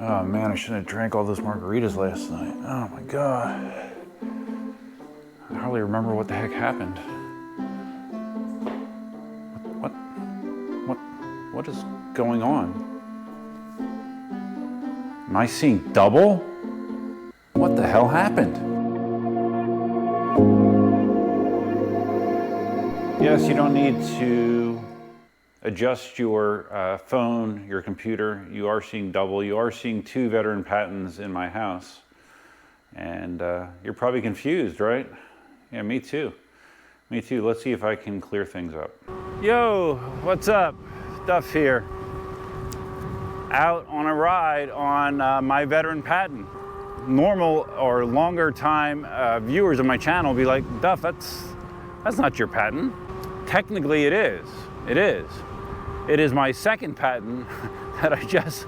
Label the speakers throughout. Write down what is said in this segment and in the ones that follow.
Speaker 1: Oh man, I shouldn't have drank all those margaritas last night. Oh my God. I hardly remember what the heck happened. What is going on? Am I seeing double? What the hell happened? Yes, you don't need to adjust your phone, your computer. You are seeing double. You are seeing 2 veteran patents in my house. And you're probably confused, right? Yeah, me too. Me too. Let's see if I can clear things up. Yo, what's up? Duff here. Out on a ride on my veteran patent. Normal or longer time viewers of my channel will be like, Duff, that's not your patent. Technically it is. It is. It is my second patent that I just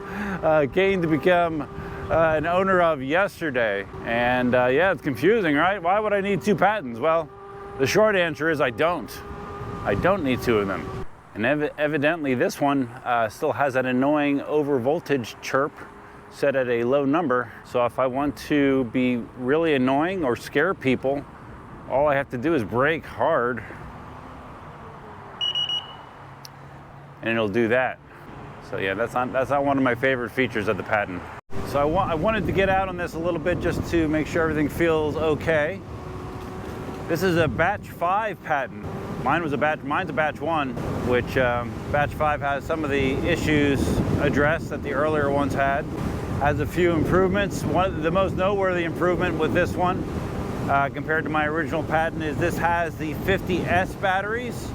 Speaker 1: gained to become an owner of yesterday. And yeah, it's confusing, right? Why would I need 2 patents? Well, the short answer is I don't. I don't need 2 of them. And evidently this one still has that annoying over voltage chirp set at a low number. So if I want to be really annoying or scare people, all I have to do is brake hard and it'll do that. So yeah, that's not one of my favorite features of the patent. So I wanted to get out on this a little bit just to make sure everything feels okay. This is a batch 5 patent. Mine's a batch 1, which batch 5 has some of the issues addressed that the earlier ones had. Has a few improvements. The most noteworthy improvement with this one compared to my original patent is this has the 50S batteries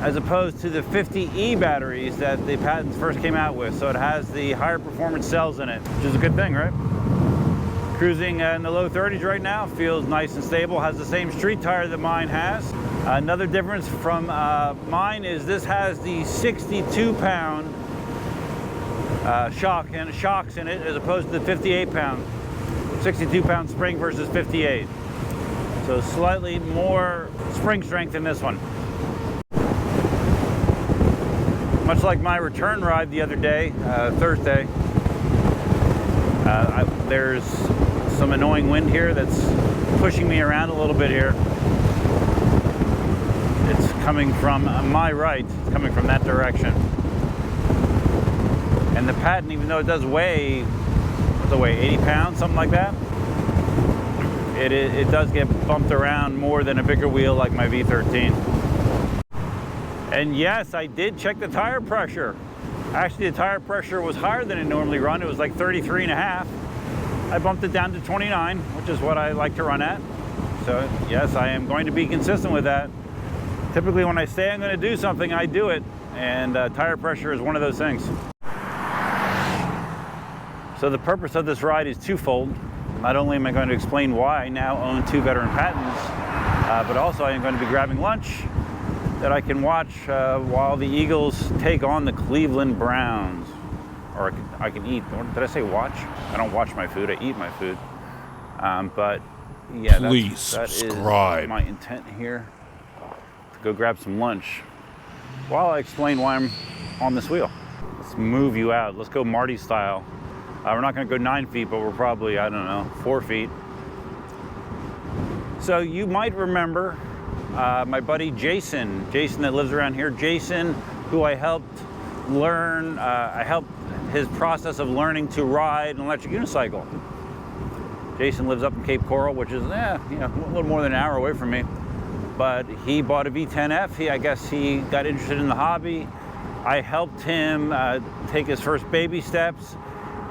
Speaker 1: as opposed to the 50E batteries that the patents first came out with. So it has the higher performance cells in it, which is a good thing, right? Cruising in the low 30s right now, feels nice and stable, has the same street tire that mine has. Another difference from mine is this has the 62-pound shocks in it as opposed to the 58-pound. 62-pound spring versus 58. So slightly more spring strength in this one. Much like my return ride the other day, Thursday, there's some annoying wind here that's pushing me around a little bit here. It's coming from my right, it's coming from that direction. And the patent, even though it does weigh, what's it weigh, 80 pounds, something like that? It does get bumped around more than a bigger wheel like my V13. And yes, I did check the tire pressure. Actually, the tire pressure was higher than it normally run. It was like 33.5. I bumped it down to 29, which is what I like to run at. So yes, I am going to be consistent with that. Typically when I say I'm going to do something, I do it. And tire pressure is one of those things. So the purpose of this ride is twofold. Not only am I going to explain why I now own 2 veteran patents, but also I am going to be grabbing lunch that I can watch while the Eagles take on the Cleveland Browns. Or I can eat. Did I say watch? I don't watch my food, I eat my food. But yeah, that is my intent here, to go grab some lunch while I explain why I'm on this wheel. Let's move you out. Let's go Marty style. We're not gonna go 9 feet, but we're probably, I don't know, 4 feet. So you might remember my buddy Jason that lives around here. Jason, who I helped learn, I helped his process of learning to ride an electric unicycle. Jason lives up in Cape Coral, which is a little more than an hour away from me. But he bought a V10F. I guess he got interested in the hobby. I helped him take his first baby steps,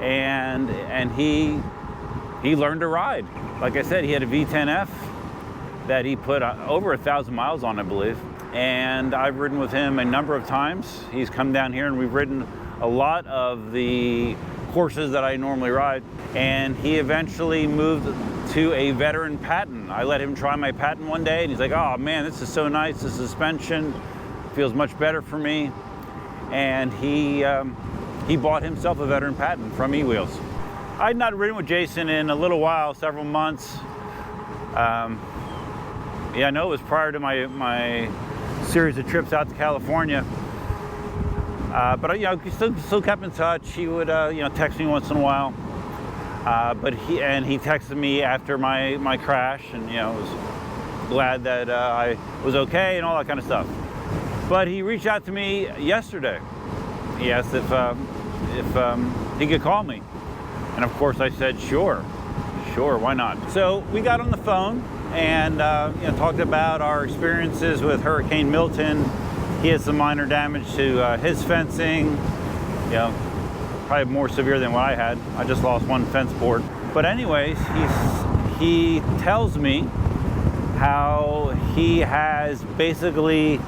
Speaker 1: and he learned to ride. Like I said, he had a V10F that he put over 1,000 miles on, I believe. And I've ridden with him a number of times. He's come down here and we've ridden a lot of the courses that I normally ride. And he eventually moved to a veteran patent. I let him try my patent one day and he's like, oh man, this is so nice. The suspension feels much better for me. And he bought himself a veteran patent from eWheels. I'd not ridden with Jason in a little while, several months. Yeah, I know it was prior to my series of trips out to California. But we still kept in touch. He would text me once in a while. But he texted me after my crash, and was glad that I was okay and all that kind of stuff. But he reached out to me yesterday. He asked if he could call me, and of course I said sure, why not? So we got on the phone and talked about our experiences with Hurricane Milton. He had some minor damage to his fencing, probably more severe than what I had. I just lost one fence board. But anyways, he tells me how he has basically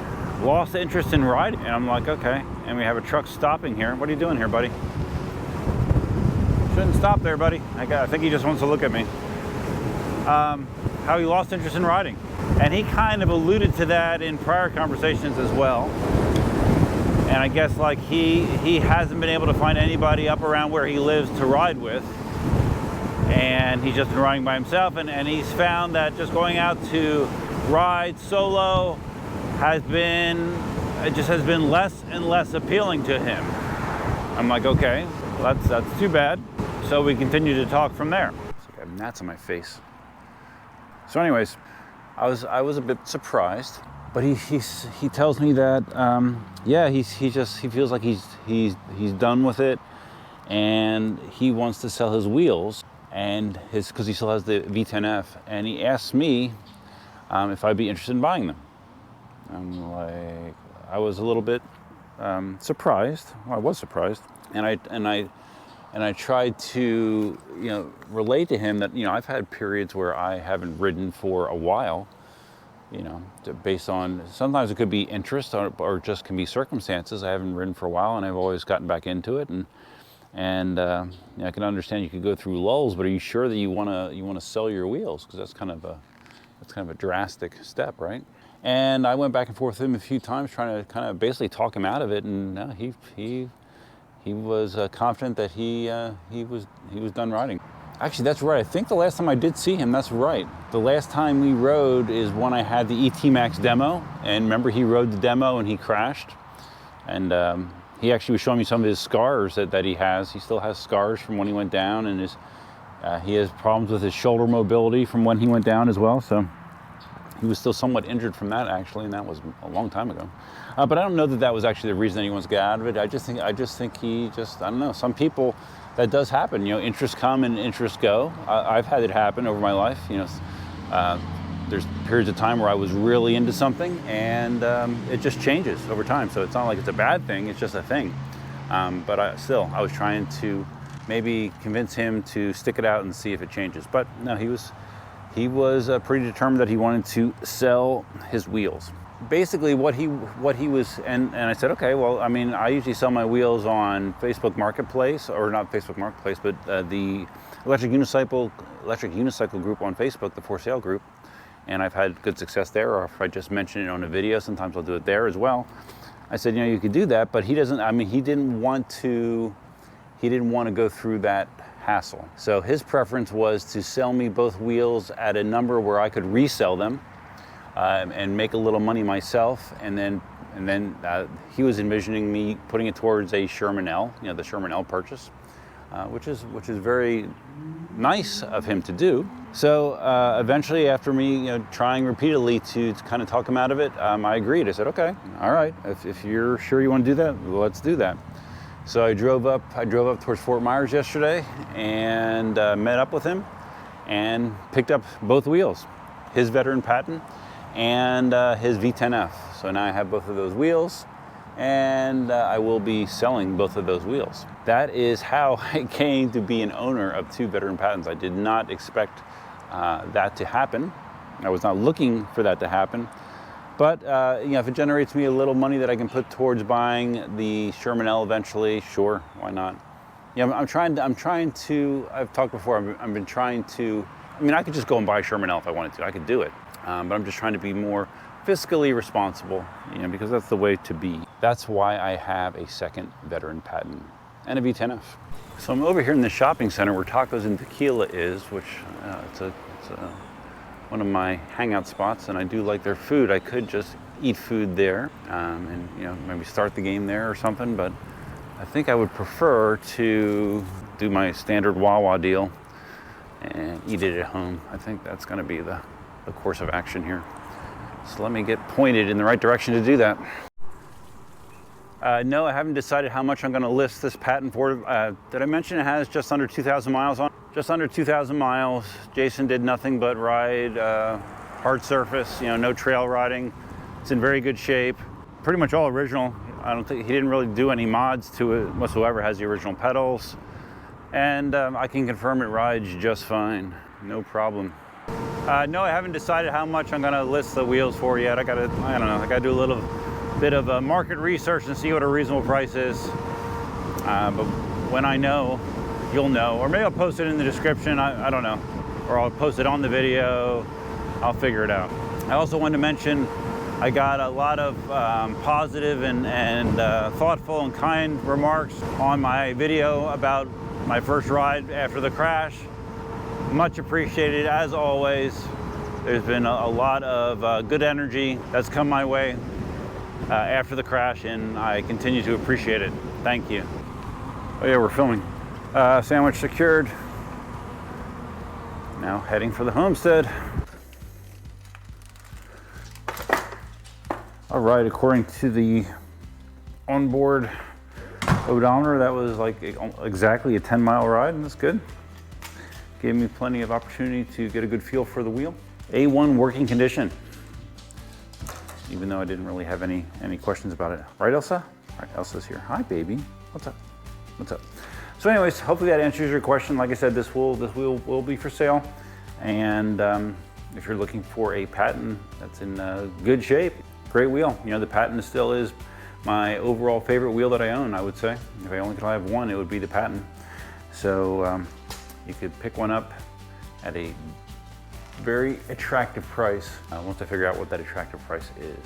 Speaker 1: lost interest in riding. And I'm like, okay. And we have a truck stopping here. What are you doing here, buddy? Shouldn't stop there, buddy. I think he just wants to look at me. How he lost interest in riding. And he kind of alluded to that in prior conversations as well. And I guess like he hasn't been able to find anybody up around where he lives to ride with. And he's just been riding by himself, and he's found that just going out to ride solo has been less and less appealing to him. I'm like, okay, well, that's too bad. So we continue to talk from there. It's like I have gnats on my face. So anyways, I was a bit surprised, but he tells me that he feels like he's done with it, and he wants to sell his wheels and because he still has the V10F, and he asked me if I'd be interested in buying them. I'm like, I was a little bit surprised. Well, I was surprised, and I tried to relate to him that I've had periods where I haven't ridden for a while, based on, sometimes it could be interest or just can be circumstances. I haven't ridden for a while, and I've always gotten back into it, and I can understand you could go through lulls, but are you sure that you want to sell your wheels? Because that's kind of a drastic step, right? And I went back and forth with him a few times, trying to kind of basically talk him out of it, and he was confident that he was done riding. Actually, that's right. I think the last time I did see him, that's right. The last time we rode is when I had the ET Max demo, and remember he rode the demo and he crashed, and he actually was showing me some of his scars that he has. He still has scars from when he went down, and he has problems with his shoulder mobility from when he went down as well. So he was still somewhat injured from that, actually, and that was a long time ago. But I don't know that was actually the reason that he wants to get out of it. I just think I don't know. Some people, that does happen. Interests come and interests go. I've had it happen over my life. There's periods of time where I was really into something, and it just changes over time. So it's not like it's a bad thing, it's just a thing. But I was trying to maybe convince him to stick it out and see if it changes. But no, he was pretty determined that he wanted to sell his wheels. Basically what he was, and I said, okay, well, I mean, I usually sell my wheels on Facebook Marketplace, or not Facebook Marketplace, but the electric unicycle group on Facebook, the for sale group. And I've had good success there, or if I just mention it on a video, sometimes I'll do it there as well. I said, you could do that, but he didn't want to go through that hassle. So his preference was to sell me both wheels at a number where I could resell them and make a little money myself, and then he was envisioning me putting it towards a Sherman L, the Sherman L purchase, which is very nice of him to do. So eventually, after me trying repeatedly to kind of talk him out of it, I agreed. I said, okay, all right, if you're sure you want to do that, let's do that. So I drove up towards Fort Myers yesterday and met up with him and picked up both wheels, his veteran Patton and his V10F. So now I have both of those wheels, and I will be selling both of those wheels. That is how I came to be an owner of two veteran Pattons. I did not expect that to happen. I was not looking for that to happen. But if it generates me a little money that I can put towards buying the Sherman L eventually, sure, why not? I'm trying to. I've talked before. I've been trying to. I mean, I could just go and buy a Sherman L if I wanted to. I could do it, but I'm just trying to be more fiscally responsible, because that's the way to be. That's why I have a second veteran Patton and a V10F. So I'm over here in the shopping center where Tacos and Tequila is, which it's one of my hangout spots, and I do like their food. I could just eat food there and maybe start the game there or something, but I think I would prefer to do my standard Wawa deal and eat it at home. I think that's going to be the course of action here. So let me get pointed in the right direction to do that. No, I haven't decided how much I'm going to list this patent for. Did I mention it has just under 2,000 miles on? Just under 2,000 miles. Jason did nothing but ride hard surface, no trail riding. It's in very good shape. Pretty much all original. I don't think he didn't really do any mods to it whatsoever. It has the original pedals, and I can confirm it rides just fine, no problem. No, I haven't decided how much I'm going to list the wheels for yet. I don't know. I got to do a little bit of market research and see what a reasonable price is. But when I know, you'll know, or maybe I'll post it in the description. I don't know, or I'll post it on the video. I'll figure it out. I also wanted to mention I got a lot of positive and thoughtful and kind remarks on my video about my first ride after the crash. Much appreciated as always. There's been a lot of good energy that's come my way after the crash, and I continue to appreciate it. Thank you. Oh yeah, we're filming. Sandwich secured. Now heading for the homestead. All right, according to the onboard odometer, that was like exactly a 10-mile ride, and that's good. Gave me plenty of opportunity to get a good feel for the wheel. A1 working condition, even though I didn't really have any questions about it. Right, Elsa? All right, Elsa's here. Hi, baby. What's up? What's up? So anyways, hopefully that answers your question. Like I said, this wheel will be for sale. And if you're looking for a patent that's in good shape, great wheel. The patent still is my overall favorite wheel that I own, I would say. If I only could have one, it would be the patent. So you could pick one up at a very attractive price once I figure out what that attractive price is.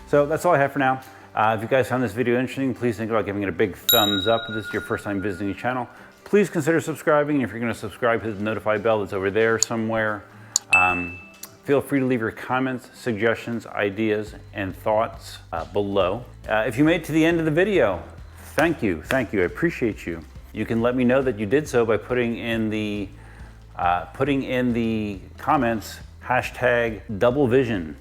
Speaker 1: So that's all I have for now. If you guys found this video interesting, please think about giving it a big thumbs up. If this is your first time visiting the channel, please consider subscribing. If you're going to subscribe, hit the notify bell that's over there somewhere. Feel free to leave your comments, suggestions, ideas, and thoughts below. If you made it to the end of the video, thank you, I appreciate you. You can let me know that you did so by putting in the comments #DoubleVision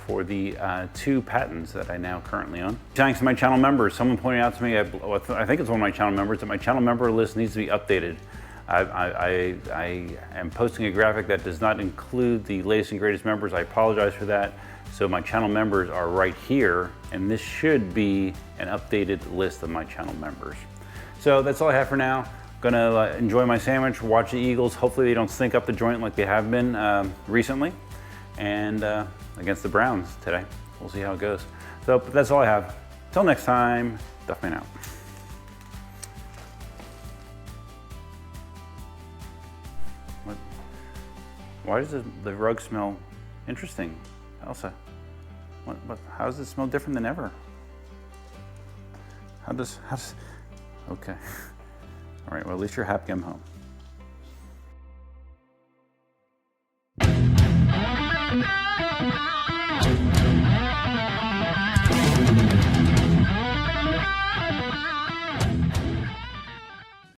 Speaker 1: for the 2 patents that I now currently own. Thanks to my channel members. Someone pointed out to me, I think it's one of my channel members, that my channel member list needs to be updated. I am posting a graphic that does not include the latest and greatest members. I apologize for that. So my channel members are right here, and this should be an updated list of my channel members. So that's all I have for now. Gonna enjoy my sandwich, watch the Eagles. Hopefully they don't stink up the joint like they have been recently. And against the Browns today. We'll see how it goes. So that's all I have. Till next time, Duffman out. Why does the rug smell interesting, Elsa? How does it smell different than ever? How does, okay. All right, well, at least you're happy I'm home.